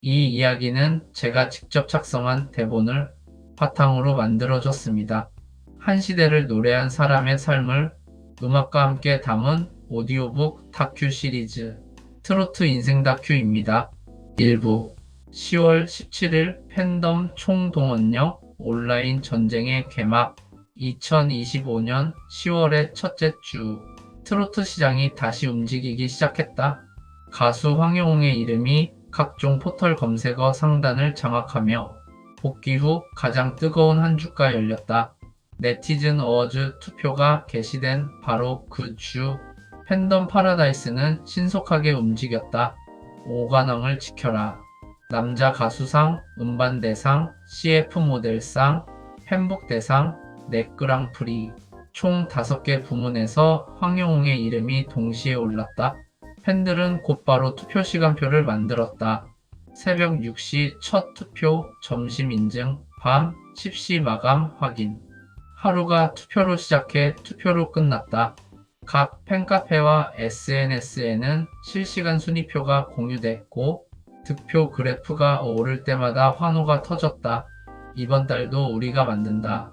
이 이야기는 제가 직접 작성한 대본을 바탕으로 만들어졌습니다. 한 시대를 노래한 사람의 삶을 음악과 함께 담은 오디오북 다큐 시리즈 트로트 인생 다큐입니다. 1부 10월 17일 팬덤 총동원령 온라인 전쟁의 개막 2025년 10월의 첫째 주 트로트 시장이 다시 움직이기 시작했다. 가수 황영웅의 이름이 각종 포털 검색어 상단을 장악하며 복귀 후 가장 뜨거운 한 주가 열렸다. 네티즌 어워즈 투표가 개시된 바로 그 주, 팬덤 파라다이스는 신속하게 움직였다. 오관왕을 지켜라. 남자 가수상, 음반대상, CF 모델상, 팬북대상, 넷그랑프리 총 5개 부문에서 황영웅의 이름이 동시에 올랐다. 팬들은 곧바로 투표 시간표를 만들었다. 새벽 6시 첫 투표, 점심 인증, 밤 10시 마감 확인. 하루가 투표로 시작해 투표로 끝났다. 각 팬카페와 SNS에는 실시간 순위표가 공유됐고 득표 그래프가 오를 때마다 환호가 터졌다. 이번 달도 우리가 만든다.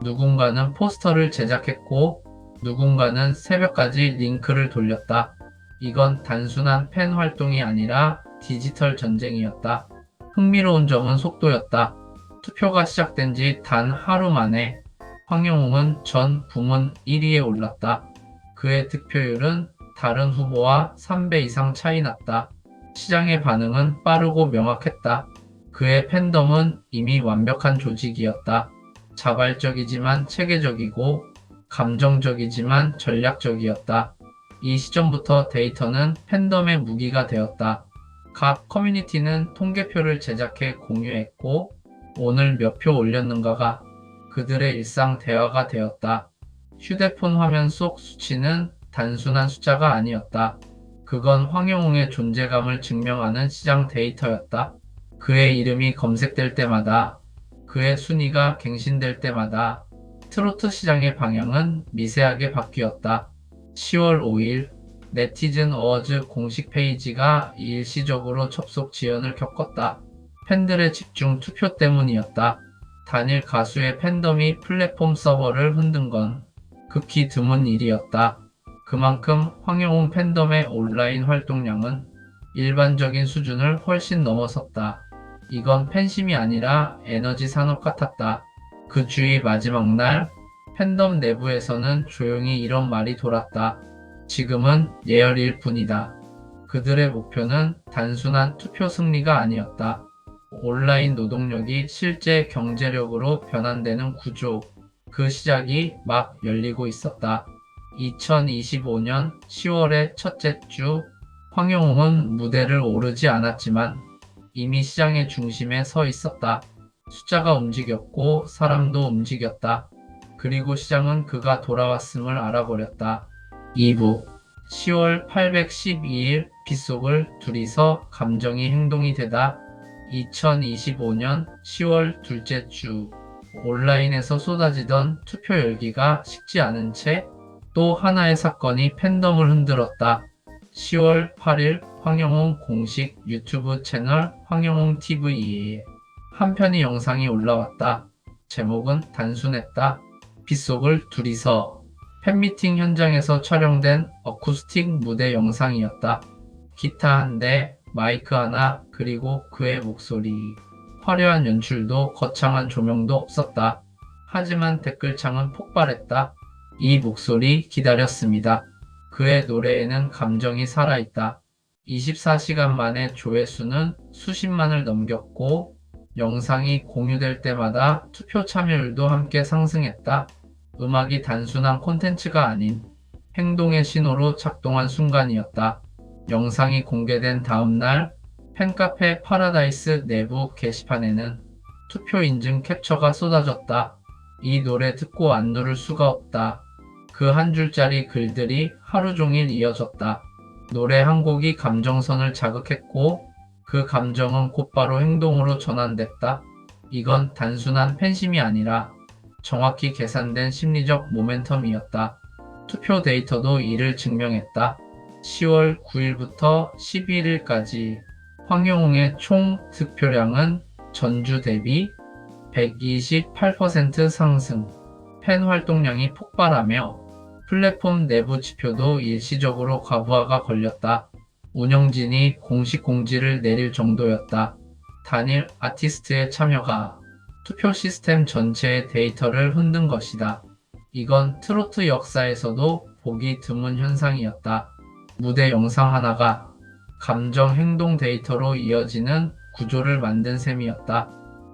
누군가는 포스터를 제작했고 누군가는 새벽까지 링크를 돌렸다. 이건 단순한 팬 활동이 아니라 디지털 전쟁이었다. 흥미로운 점은 속도였다. 투표가 시작된 지 단 하루 만에 황영웅은 전 부문 1위에 올랐다. 그의 득표율은 다른 후보와 3배 이상 차이 났다. 시장의 반응은 빠르고 명확했다. 그의 팬덤은 이미 완벽한 조직이었다. 자발적이지만 체계적이고 감정적이지만 전략적이었다. 이 시점부터 데이터는 팬덤의 무기가 되었다. 각 커뮤니티는 통계표를 제작해 공유했고 오늘 몇 표 올렸는가가 그들의 일상 대화가 되었다. 휴대폰 화면 속 수치는 단순한 숫자가 아니었다. 그건 황영웅의 존재감을 증명하는 시장 데이터였다. 그의 이름이 검색될 때마다, 그의 순위가 갱신될 때마다 트로트 시장의 방향은 미세하게 바뀌었다. 10월 5일 네티즌 어워즈 공식 페이지가 일시적으로 접속 지연을 겪었다. 팬들의 집중 투표 때문이었다. 단일 가수의 팬덤이 플랫폼 서버를 흔든 건 극히 드문 일이었다. 그만큼 황영웅 팬덤의 온라인 활동량은 일반적인 수준을 훨씬 넘어섰다. 이건 팬심이 아니라 에너지 산업 같았다. 그 주의 마지막 날 팬덤 내부에서는 조용히 이런 말이 돌았다. 지금은 예열일 뿐이다. 그들의 목표는 단순한 투표 승리가 아니었다. 온라인 노동력이 실제 경제력으로 변환되는 구조, 그 시작이 막 열리고 있었다. 2025년 10월의 첫째 주, 황영웅은 무대를 오르지 않았지만 이미 시장의 중심에 서 있었다. 숫자가 움직였고 사람도 움직였다. 그리고 시장은 그가 돌아왔음을 알아버렸다. 2부 10월 812일 빗속을 둘이서 감정이 행동이 되다. 2025년 10월 둘째 주 온라인에서 쏟아지던 투표 열기가 식지 않은 채 또 하나의 사건이 팬덤을 흔들었다. 10월 8일 황영웅 공식 유튜브 채널 황영웅 TV에 한 편의 영상이 올라왔다. 제목은 단순했다. 빗속을 둘이서 팬미팅 현장에서 촬영된 어쿠스틱 무대 영상이었다. 기타 한 대, 마이크 하나, 그리고 그의 목소리. 화려한 연출도 거창한 조명도 없었다. 하지만 댓글창은 폭발했다. 이 목소리 기다렸습니다. 그의 노래에는 감정이 살아있다. 24시간 만에 조회수는 수십만을 넘겼고 영상이 공유될 때마다 투표 참여율도 함께 상승했다. 음악이 단순한 콘텐츠가 아닌 행동의 신호로 작동한 순간이었다. 영상이 공개된 다음 날 팬카페 파라다이스 내부 게시판에는 투표 인증 캡처가 쏟아졌다. 이 노래 듣고 안 누를 수가 없다. 그 한 줄짜리 글들이 하루 종일 이어졌다. 노래 한 곡이 감정선을 자극했고 그 감정은 곧바로 행동으로 전환됐다. 이건 단순한 팬심이 아니라 정확히 계산된 심리적 모멘텀이었다. 투표 데이터도 이를 증명했다. 10월 9일부터 11일까지 황영웅의 총 득표량은 전주 대비 128% 상승, 팬 활동량이 폭발하며 플랫폼 내부 지표도 일시적으로 과부하가 걸렸다. 운영진이 공식 공지를 내릴 정도였다. 단일 아티스트의 참여가 투표 시스템 전체의 데이터를 흔든 것이다. 이건 트로트 역사에서도 보기 드문 현상이었다. 무대 영상 하나가 감정 행동 데이터로 이어지는 구조를 만든 셈이었다.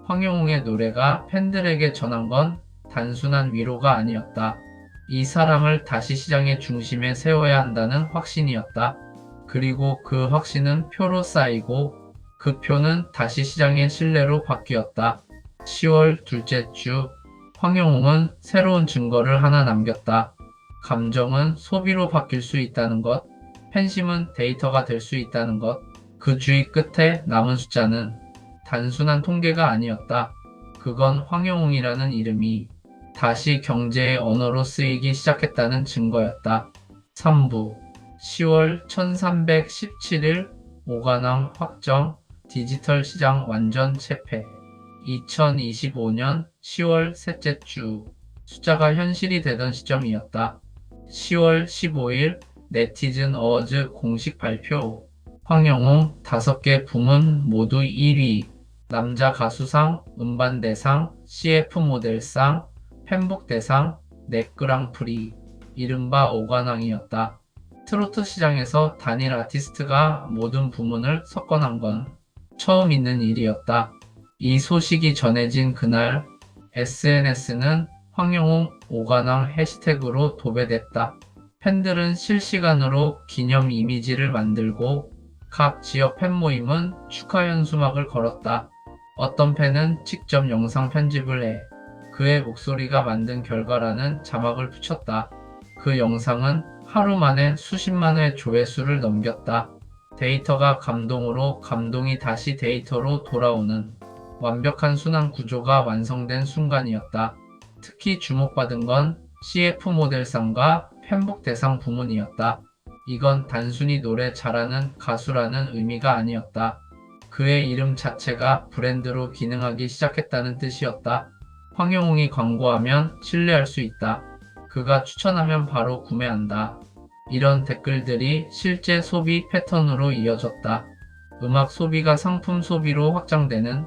황영웅의 노래가 팬들에게 전한 건 단순한 위로가 아니었다. 이 사람을 다시 시장의 중심에 세워야 한다는 확신이었다. 그리고 그 확신은 표로 쌓이고 그 표는 다시 시장의 신뢰로 바뀌었다. 10월 둘째 주, 황영웅은 새로운 증거를 하나 남겼다. 감정은 소비로 바뀔 수 있다는 것, 팬심은 데이터가 될 수 있다는 것. 그 주의 끝에 남은 숫자는 단순한 통계가 아니었다. 그건 황영웅이라는 이름이 다시 경제의 언어로 쓰이기 시작했다는 증거였다. 3부 10월 1317일 오관왕 확정, 디지털 시장 완전 체패. 2025년 10월 셋째 주, 숫자가 현실이 되던 시점이었다. 10월 15일 네티즌 어워즈 공식 발표. 황영웅 5개 부문 모두 1위. 남자 가수상, 음반대상, CF 모델상, 팬북대상, 넷그랑프리. 이른바 오관왕이었다. 트로트 시장에서 단일 아티스트가 모든 부문을 석권한 건 처음 있는 일이었다. 이 소식이 전해진 그날 SNS는 황영웅 오관왕 해시태그로 도배됐다. 팬들은 실시간으로 기념 이미지를 만들고 각 지역 팬 모임은 축하 현수막을 걸었다. 어떤 팬은 직접 영상 편집을 해 그의 목소리가 만든 결과라는 자막을 붙였다. 그 영상은 하루 만에 수십만 회 조회수를 넘겼다. 데이터가 감동으로 감동이 다시 데이터로 돌아오는 완벽한 순환 구조가 완성된 순간이었다. 특히 주목받은 건 CF 모델상과 팬북 대상 부문이었다. 이건 단순히 노래 잘하는 가수라는 의미가 아니었다. 그의 이름 자체가 브랜드로 기능하기 시작했다는 뜻이었다. 황영웅이 광고하면 신뢰할 수 있다. 그가 추천하면 바로 구매한다. 이런 댓글들이 실제 소비 패턴으로 이어졌다. 음악 소비가 상품 소비로 확장되는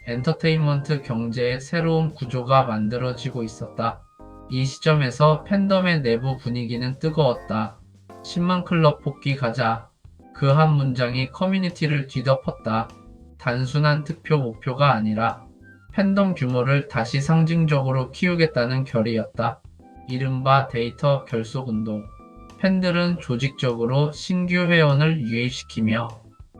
엔터테인먼트 경제의 새로운 구조가 만들어지고 있었다. 이 시점에서 팬덤의 내부 분위기는 뜨거웠다. 10만 클럽 복귀 가자. 그 한 문장이 커뮤니티를 뒤덮었다. 단순한 득표 목표가 아니라 팬덤 규모를 다시 상징적으로 키우겠다는 결의였다. 이른바 데이터 결속 운동. 팬들은 조직적으로 신규 회원을 유입시키며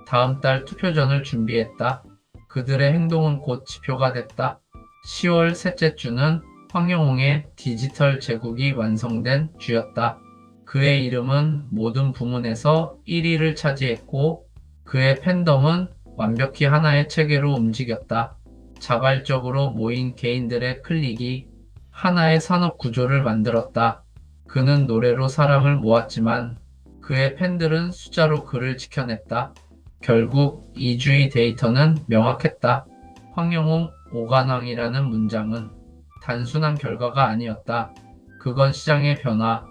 다음 달 투표전을 준비했다. 그들의 행동은 곧 지표가 됐다. 10월 셋째 주는 황영웅의 디지털 제국이 완성된 주였다. 그의 이름은 모든 부문에서 1위를 차지했고 그의 팬덤은 완벽히 하나의 체계로 움직였다. 자발적으로 모인 개인들의 클릭이 하나의 산업 구조를 만들었다. 그는 노래로 사람을 모았지만 그의 팬들은 숫자로 그를 지켜냈다. 결국 이주의 데이터는 명확했다. 황영웅 오관왕이라는 문장은 단순한 결과가 아니었다. 그건 시장의 변화,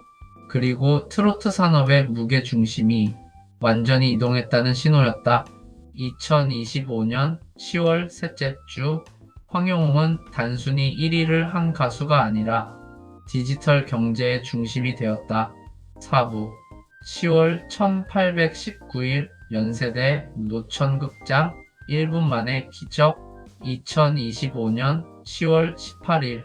그리고 트로트 산업의 무게 중심이 완전히 이동했다는 신호였다. 2025년 10월 셋째 주, 황영웅은 단순히 1위를 한 가수가 아니라 디지털 경제의 중심이 되었다. 4부 10월 1819일 연세대 노천극장 1분 만에 기적. 2025년 10월 18일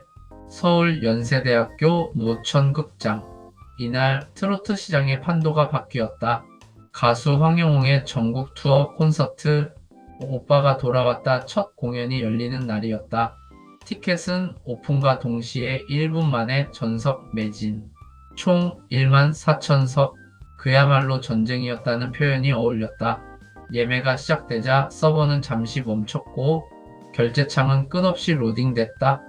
서울 연세대학교 노천극장. 이날 트로트 시장의 판도가 바뀌었다. 가수 황영웅의 전국 투어 콘서트 오빠가 돌아왔다 첫 공연이 열리는 날이었다. 티켓은 오픈과 동시에 1분 만에 전석 매진. 총 1만 4천석. 그야말로 전쟁이었다는 표현이 어울렸다. 예매가 시작되자 서버는 잠시 멈췄고 결제창은 끝없이 로딩됐다.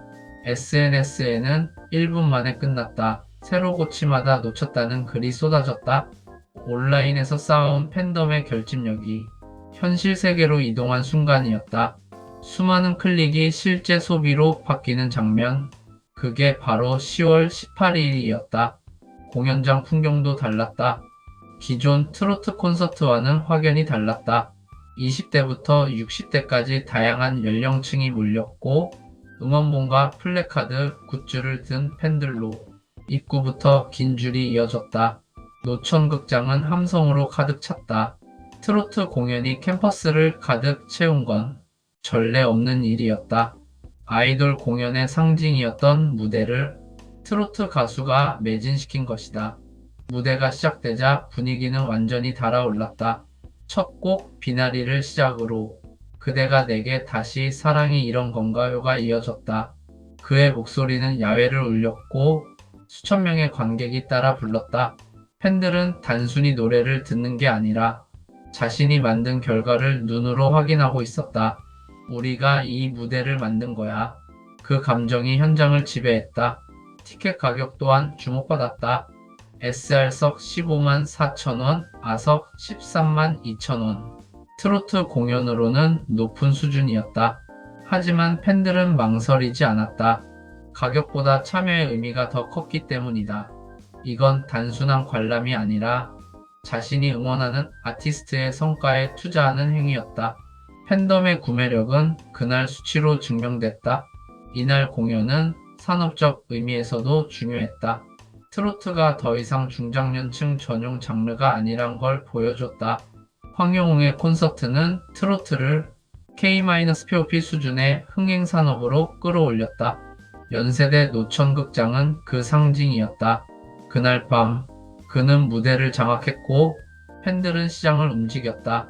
SNS에는 1분 만에 끝났다. 새로 고치마다 놓쳤다는 글이 쏟아졌다. 온라인에서 쌓아온 팬덤의 결집력이 현실 세계로 이동한 순간이었다. 수많은 클릭이 실제 소비로 바뀌는 장면. 그게 바로 10월 18일이었다. 공연장 풍경도 달랐다. 기존 트로트 콘서트와는 확연히 달랐다. 20대부터 60대까지 다양한 연령층이 몰렸고 응원봉과 플래카드, 굿즈를 든 팬들로 입구부터 긴 줄이 이어졌다. 노천극장은 함성으로 가득 찼다. 트로트 공연이 캠퍼스를 가득 채운 건 전례 없는 일이었다. 아이돌 공연의 상징이었던 무대를 트로트 가수가 매진시킨 것이다. 무대가 시작되자 분위기는 완전히 달아올랐다. 첫 곡 비나리를 시작으로 그대가 내게 다시 사랑이 이런 건가요가 이어졌다. 그의 목소리는 야외를 울렸고 수천 명의 관객이 따라 불렀다. 팬들은 단순히 노래를 듣는 게 아니라 자신이 만든 결과를 눈으로 확인하고 있었다. 우리가 이 무대를 만든 거야. 그 감정이 현장을 지배했다. 티켓 가격 또한 주목받았다. SR석 15만 4천원, A석 13만 2천원. 트로트 공연으로는 높은 수준이었다. 하지만 팬들은 망설이지 않았다. 가격보다 참여의 의미가 더 컸기 때문이다. 이건 단순한 관람이 아니라 자신이 응원하는 아티스트의 성과에 투자하는 행위였다. 팬덤의 구매력은 그날 수치로 증명됐다. 이날 공연은 산업적 의미에서도 중요했다. 트로트가 더 이상 중장년층 전용 장르가 아니란 걸 보여줬다. 황영웅의 콘서트는 트로트를 K-POP 수준의 흥행산업으로 끌어올렸다. 연세대 노천극장은 그 상징이었다. 그날 밤 그는 무대를 장악했고 팬들은 시장을 움직였다.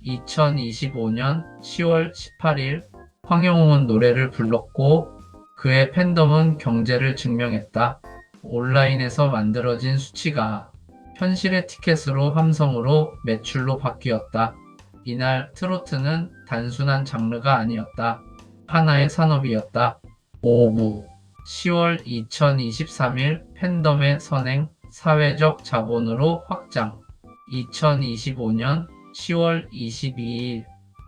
2025년 10월 18일 황영웅은 노래를 불렀고 그의 팬덤은 경제를 증명했다. 온라인에서 만들어진 수치가 현실의 티켓으로 함성으로 매출로 바뀌었다. 이날 트로트는 단순한 장르가 아니었다. 하나의 산업이었다. 오후 10월 2023일 팬덤의 선행 사회적 자본으로 확장 2025년 10월 22일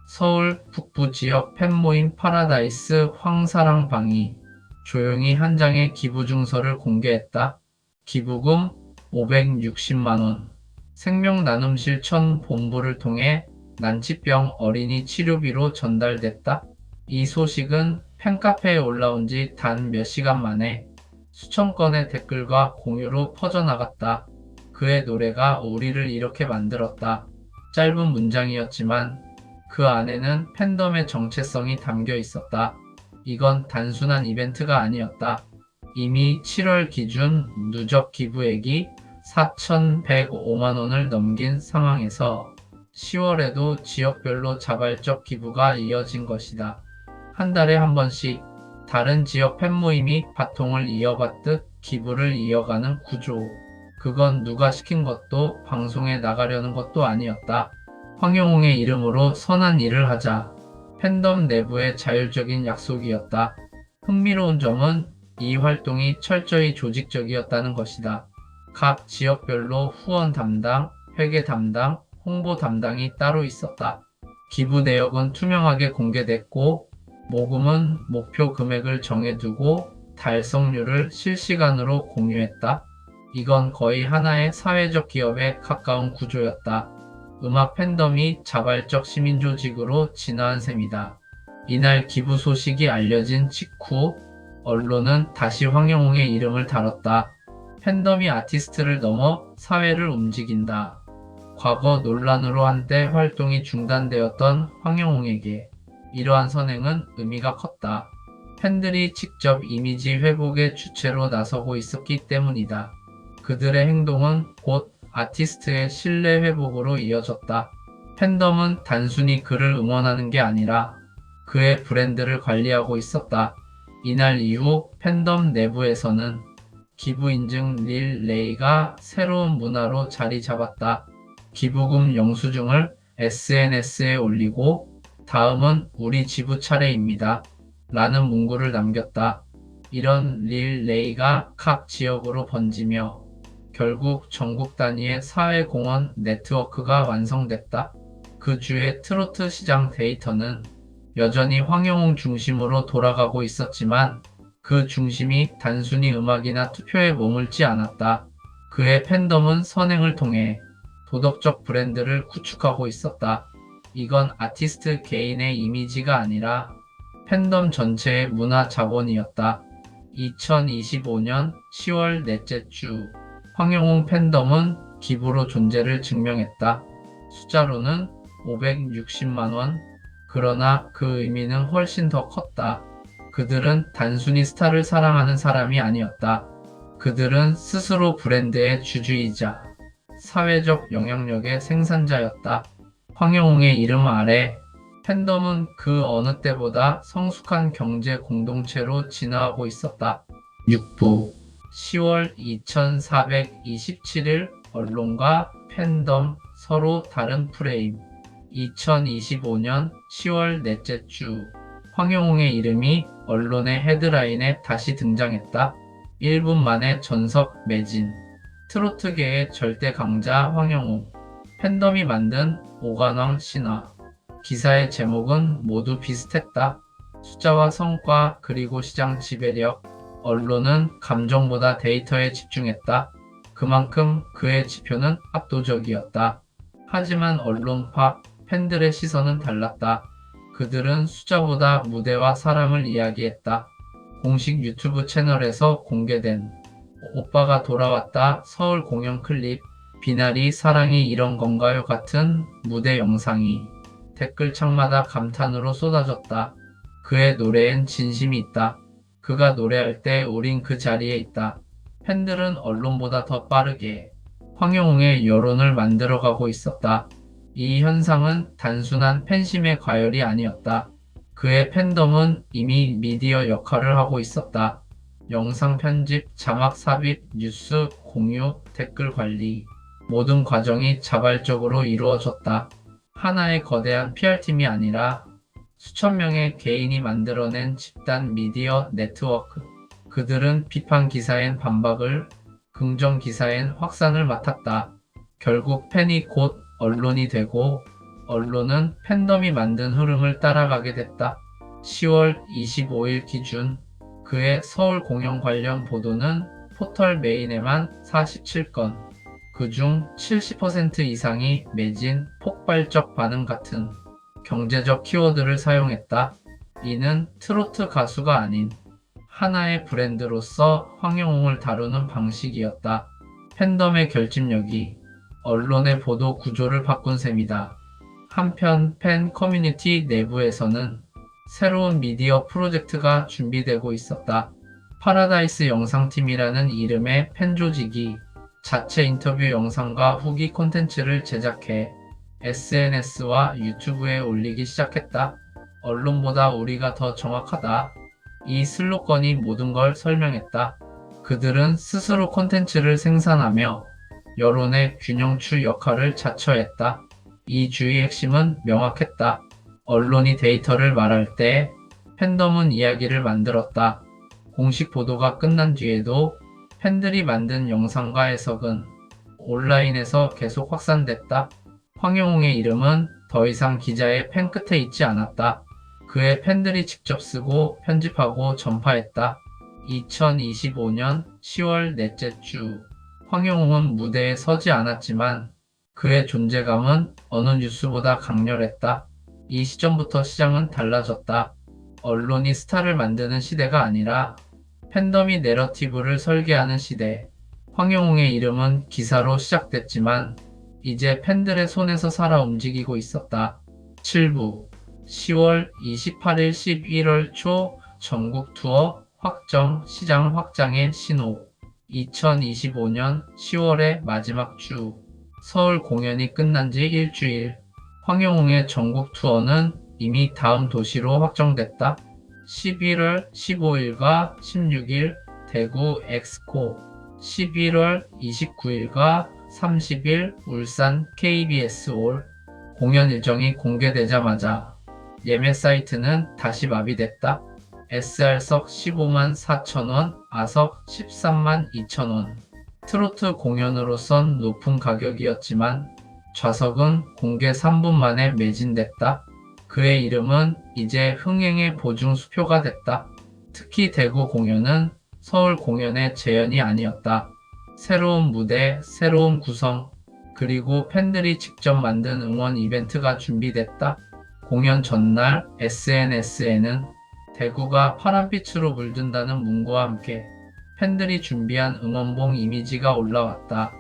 서울 북부 지역 팬모임 파라다이스 황사랑방이 조용히 한 장의 기부증서를 공개했다. 기부금 560만원. 생명나눔실천 본부를 통해 난치병 어린이 치료비로 전달됐다. 이 소식은 팬카페에 올라온 지 단 몇 시간 만에 수천 건의 댓글과 공유로 퍼져나갔다. 그의 노래가 우리를 이렇게 만들었다. 짧은 문장이었지만 그 안에는 팬덤의 정체성이 담겨 있었다. 이건 단순한 이벤트가 아니었다. 이미 7월 기준 누적 기부액이 4,105만원을 넘긴 상황에서 10월에도 지역별로 자발적 기부가 이어진 것이다. 한 달에 한 번씩 다른 지역 팬모임이 바통을 이어받듯 기부를 이어가는 구조. 그건 누가 시킨 것도 방송에 나가려는 것도 아니었다. 황영웅의 이름으로 선한 일을 하자. 팬덤 내부의 자율적인 약속이었다. 흥미로운 점은 이 활동이 철저히 조직적이었다는 것이다. 각 지역별로 후원 담당, 회계 담당, 홍보 담당이 따로 있었다. 기부 내역은 투명하게 공개됐고 모금은 목표 금액을 정해두고 달성률을 실시간으로 공유했다. 이건 거의 하나의 사회적 기업에 가까운 구조였다. 음악 팬덤이 자발적 시민조직으로 진화한 셈이다. 이날 기부 소식이 알려진 직후 언론은 다시 황영웅의 이름을 다뤘다. 팬덤이 아티스트를 넘어 사회를 움직인다. 과거 논란으로 한때 활동이 중단되었던 황영웅에게 이러한 선행은 의미가 컸다. 팬들이 직접 이미지 회복의 주체로 나서고 있었기 때문이다. 그들의 행동은 곧 아티스트의 신뢰 회복으로 이어졌다. 팬덤은 단순히 그를 응원하는 게 아니라 그의 브랜드를 관리하고 있었다. 이날 이후 팬덤 내부에서는 기부 인증 릴레이가 새로운 문화로 자리 잡았다. 기부금 영수증을 SNS에 올리고 다음은 우리 지부 차례입니다. 라는 문구를 남겼다. 이런 릴레이가 각 지역으로 번지며 결국 전국 단위의 사회공헌 네트워크가 완성됐다. 그 주의 트로트 시장 데이터는 여전히 황영웅 중심으로 돌아가고 있었지만 그 중심이 단순히 음악이나 투표에 머물지 않았다. 그의 팬덤은 선행을 통해 도덕적 브랜드를 구축하고 있었다. 이건 아티스트 개인의 이미지가 아니라 팬덤 전체의 문화 자본이었다. 2025년 10월 넷째 주, 황영웅 팬덤은 기부로 존재를 증명했다. 숫자로는 560만원. 그러나 그 의미는 훨씬 더 컸다. 그들은 단순히 스타를 사랑하는 사람이 아니었다. 그들은 스스로 브랜드의 주주이자 사회적 영향력의 생산자였다. 황영웅의 이름 아래 팬덤은 그 어느 때보다 성숙한 경제 공동체로 진화하고 있었다. 6부 10월 2427일 언론과 팬덤 서로 다른 프레임 2025년 10월 넷째 주 황영웅의 이름이 언론의 헤드라인에 다시 등장했다. 1분 만에 전석 매진 트로트계의 절대 강자 황영웅 팬덤이 만든 오관왕 신화 기사의 제목은 모두 비슷했다. 숫자와 성과 그리고 시장 지배력 언론은 감정보다 데이터에 집중했다. 그만큼 그의 지표는 압도적이었다. 하지만 언론파 팬들의 시선은 달랐다. 그들은 숫자보다 무대와 사람을 이야기했다. 공식 유튜브 채널에서 공개된 오빠가 돌아왔다 서울 공연 클립 비나리 사랑이 이런 건가요 같은 무대 영상이 댓글창마다 감탄으로 쏟아졌다. 그의 노래엔 진심이 있다. 그가 노래할 때 우린 그 자리에 있다. 팬들은 언론보다 더 빠르게 황영웅의 여론을 만들어가고 있었다. 이 현상은 단순한 팬심의 과열이 아니었다. 그의 팬덤은 이미 미디어 역할을 하고 있었다. 영상 편집, 자막 삽입, 뉴스 공유, 댓글 관리 모든 과정이 자발적으로 이루어졌다. 하나의 거대한 PR팀이 아니라 수천 명의 개인이 만들어낸 집단 미디어 네트워크. 그들은 비판 기사엔 반박을, 긍정 기사엔 확산을 맡았다. 결국 팬이 곧 언론이 되고 언론은 팬덤이 만든 흐름을 따라가게 됐다. 10월 25일 기준 그의 서울 공연 관련 보도는 포털 메인에만 47건, 그중 70% 이상이 매진, 폭발적 반응 같은 경제적 키워드를 사용했다. 이는 트로트 가수가 아닌 하나의 브랜드로서 황영웅을 다루는 방식이었다. 팬덤의 결집력이 언론의 보도 구조를 바꾼 셈이다. 한편 팬 커뮤니티 내부에서는 새로운 미디어 프로젝트가 준비되고 있었다. 파라다이스 영상팀이라는 이름의 팬 조직이 자체 인터뷰 영상과 후기 콘텐츠를 제작해 SNS와 유튜브에 올리기 시작했다. 언론보다 우리가 더 정확하다. 이 슬로건이 모든 걸 설명했다. 그들은 스스로 콘텐츠를 생산하며 여론의 균형추 역할을 자처했다. 이 주의 핵심은 명확했다. 언론이 데이터를 말할 때 팬덤은 이야기를 만들었다. 공식 보도가 끝난 뒤에도 팬들이 만든 영상과 해석은 온라인에서 계속 확산됐다. 황영웅의 이름은 더 이상 기자의 펜 끝에 있지 않았다. 그의 팬들이 직접 쓰고 편집하고 전파했다. 2025년 10월 넷째 주 황영웅은 무대에 서지 않았지만 그의 존재감은 어느 뉴스보다 강렬했다. 이 시점부터 시장은 달라졌다. 언론이 스타를 만드는 시대가 아니라 팬덤이 내러티브를 설계하는 시대. 황영웅의 이름은 기사로 시작됐지만 이제 팬들의 손에서 살아 움직이고 있었다. 7부 10월 28일 11월 초 전국 투어 확정 시장 확장의 신호 2025년 10월의 마지막 주 서울 공연이 끝난 지 일주일 황영웅의 전국 투어는 이미 다음 도시로 확정됐다. 11월 15일과 16일 대구 엑스코 11월 29일과 30일 울산 KBS 올 공연 일정이 공개되자마자 예매 사이트는 다시 마비됐다. SR석 15만 4천원, 아석 13만 2천원. 트로트 공연으로선 높은 가격이었지만 좌석은 공개 3분 만에 매진됐다. 그의 이름은 이제 흥행의 보증수표가 됐다. 특히 대구 공연은 서울 공연의 재현이 아니었다. 새로운 무대, 새로운 구성, 그리고 팬들이 직접 만든 응원 이벤트가 준비됐다. 공연 전날 SNS에는 대구가 파란빛으로 물든다는 문구와 함께 팬들이 준비한 응원봉 이미지가 올라왔다.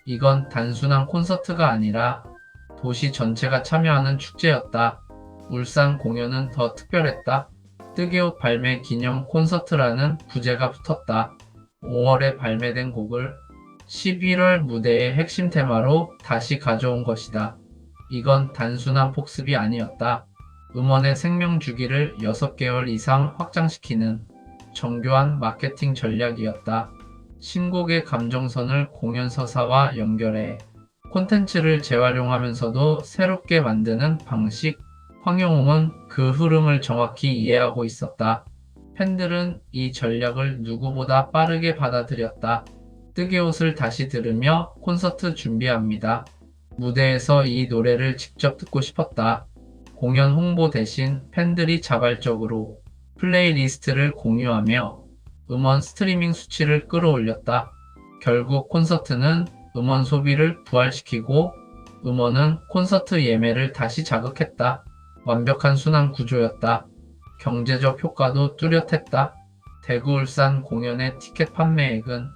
이건 단순한 콘서트가 아니라 도시 전체가 참여하는 축제였다. 울산 공연은 더 특별했다. 뜨개옷 발매 기념 콘서트라는 부제가 붙었다. 5월에 발매된 곡을 11월 무대의 핵심 테마로 다시 가져온 것이다. 이건 단순한 복습이 아니었다. 음원의 생명 주기를 6개월 이상 확장시키는 정교한 마케팅 전략이었다. 신곡의 감정선을 공연 서사와 연결해 콘텐츠를 재활용하면서도 새롭게 만드는 방식. 황영웅은 그 흐름을 정확히 이해하고 있었다. 팬들은 이 전략을 누구보다 빠르게 받아들였다. 뜨개옷을 다시 들으며 콘서트 준비합니다. 무대에서 이 노래를 직접 듣고 싶었다. 공연 홍보 대신 팬들이 자발적으로 플레이리스트를 공유하며 음원 스트리밍 수치를 끌어올렸다. 결국 콘서트는 음원 소비를 부활시키고 음원은 콘서트 예매를 다시 자극했다. 완벽한 순환 구조였다. 경제적 효과도 뚜렷했다. 대구 울산 공연의 티켓 판매액은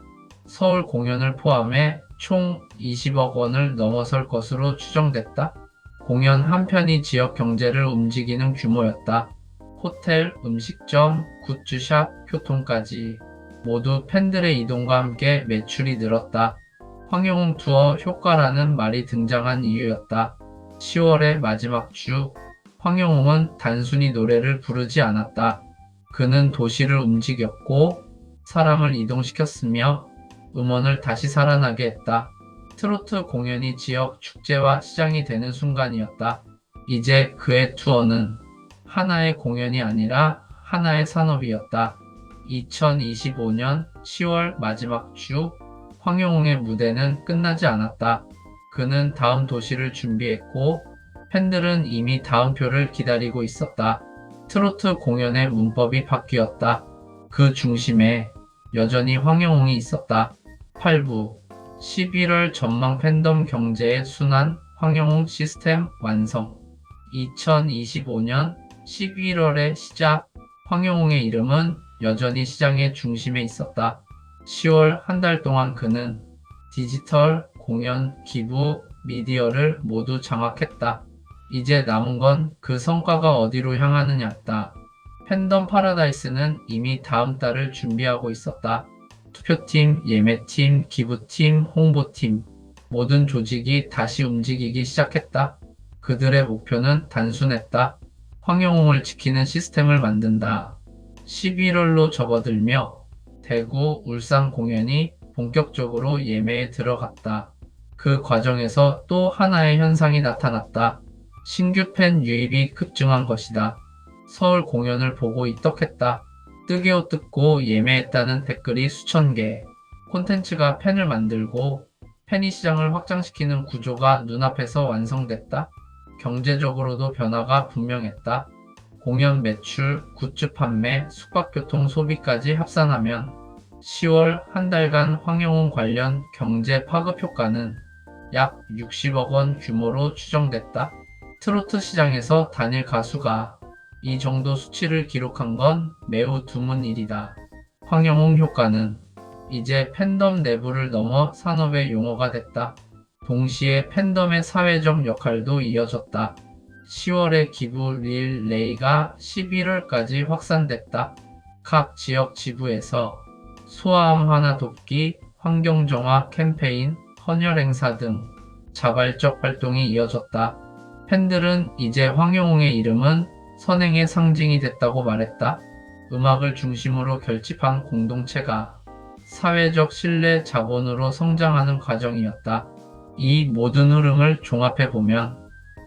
서울 공연을 포함해 총 20억 원을 넘어설 것으로 추정됐다. 공연 한 편이 지역 경제를 움직이는 규모였다. 호텔, 음식점, 굿즈샵, 교통까지 모두 팬들의 이동과 함께 매출이 늘었다. 황영웅 투어 효과라는 말이 등장한 이유였다. 10월의 마지막 주, 황영웅은 단순히 노래를 부르지 않았다. 그는 도시를 움직였고 사람을 이동시켰으며 음원을 다시 살아나게 했다. 트로트 공연이 지역 축제와 시장이 되는 순간이었다. 이제 그의 투어는 하나의 공연이 아니라 하나의 산업이었다. 2025년 10월 마지막 주, 황영웅의 무대는 끝나지 않았다. 그는 다음 도시를 준비했고 팬들은 이미 다음 표를 기다리고 있었다. 트로트 공연의 문법이 바뀌었다. 그 중심에 여전히 황영웅이 있었다. 8부 11월 전망 팬덤 경제의 순환 황영웅 시스템 완성. 2025년 11월의 시작. 황영웅의 이름은 여전히 시장의 중심에 있었다. 10월 한 달 동안 그는 디지털, 공연, 기부, 미디어를 모두 장악했다. 이제 남은 건 그 성과가 어디로 향하느냐였다. 팬덤 파라다이스는 이미 다음 달을 준비하고 있었다. 투표팀, 예매팀, 기부팀, 홍보팀, 모든 조직이 다시 움직이기 시작했다. 그들의 목표는 단순했다. 황영웅을 지키는 시스템을 만든다. 11월로 접어들며 대구, 울산 공연이 본격적으로 예매에 들어갔다. 그 과정에서 또 하나의 현상이 나타났다. 신규 팬 유입이 급증한 것이다. 서울 공연을 보고 입덕했다. 뜨개옷 듣고 예매했다는 댓글이 수천 개. 콘텐츠가 팬을 만들고 팬이 시장을 확장시키는 구조가 눈앞에서 완성됐다. 경제적으로도 변화가 분명했다. 공연 매출, 굿즈 판매, 숙박교통 소비까지 합산하면 10월 한 달간 황영웅 관련 경제 파급 효과는 약 60억 원 규모로 추정됐다. 트로트 시장에서 단일 가수가 이 정도 수치를 기록한 건 매우 드문 일이다. 황영웅 효과는 이제 팬덤 내부를 넘어 산업의 용어가 됐다. 동시에 팬덤의 사회적 역할도 이어졌다. 10월의 기부 릴레이가 11월까지 확산됐다. 각 지역 지부에서 소아암 하나 돕기, 환경정화 캠페인, 헌혈 행사 등 자발적 활동이 이어졌다. 팬들은 이제 황영웅의 이름은 선행의 상징이 됐다고 말했다. 음악을 중심으로 결집한 공동체가 사회적 신뢰 자본으로 성장하는 과정이었다. 이 모든 흐름을 종합해보면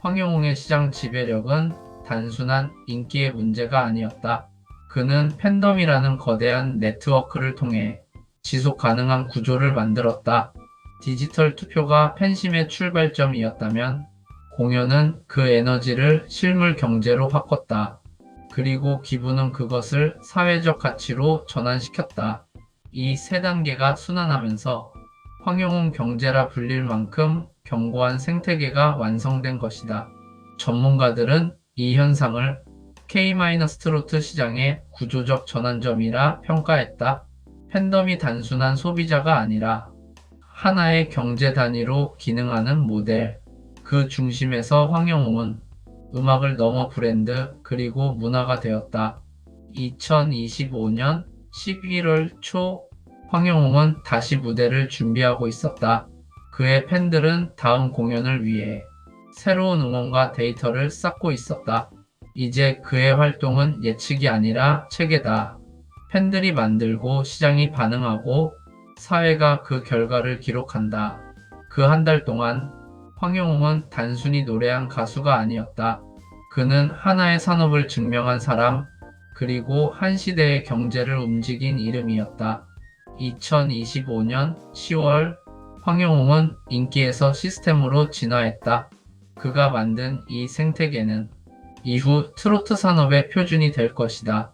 황영웅의 시장 지배력은 단순한 인기의 문제가 아니었다. 그는 팬덤이라는 거대한 네트워크를 통해 지속 가능한 구조를 만들었다. 디지털 투표가 팬심의 출발점이었다면 공연은 그 에너지를 실물 경제로 바꿨다. 그리고 기부는 그것을 사회적 가치로 전환시켰다. 이 세 단계가 순환하면서 황영웅 경제라 불릴 만큼 견고한 생태계가 완성된 것이다. 전문가들은 이 현상을 K-트로트 시장의 구조적 전환점이라 평가했다. 팬덤이 단순한 소비자가 아니라 하나의 경제 단위로 기능하는 모델. 그 중심에서 황영웅은 음악을 넘어 브랜드 그리고 문화가 되었다. 2025년 11월 초 황영웅은 다시 무대를 준비하고 있었다. 그의 팬들은 다음 공연을 위해 새로운 응원과 데이터를 쌓고 있었다. 이제 그의 활동은 예측이 아니라 체계다. 팬들이 만들고 시장이 반응하고 사회가 그 결과를 기록한다. 그 한 달 동안 황영웅은 단순히 노래한 가수가 아니었다. 그는 하나의 산업을 증명한 사람, 그리고 한 시대의 경제를 움직인 이름이었다. 2025년 10월 황영웅은 인기에서 시스템으로 진화했다. 그가 만든 이 생태계는 이후 트로트 산업의 표준이 될 것이다.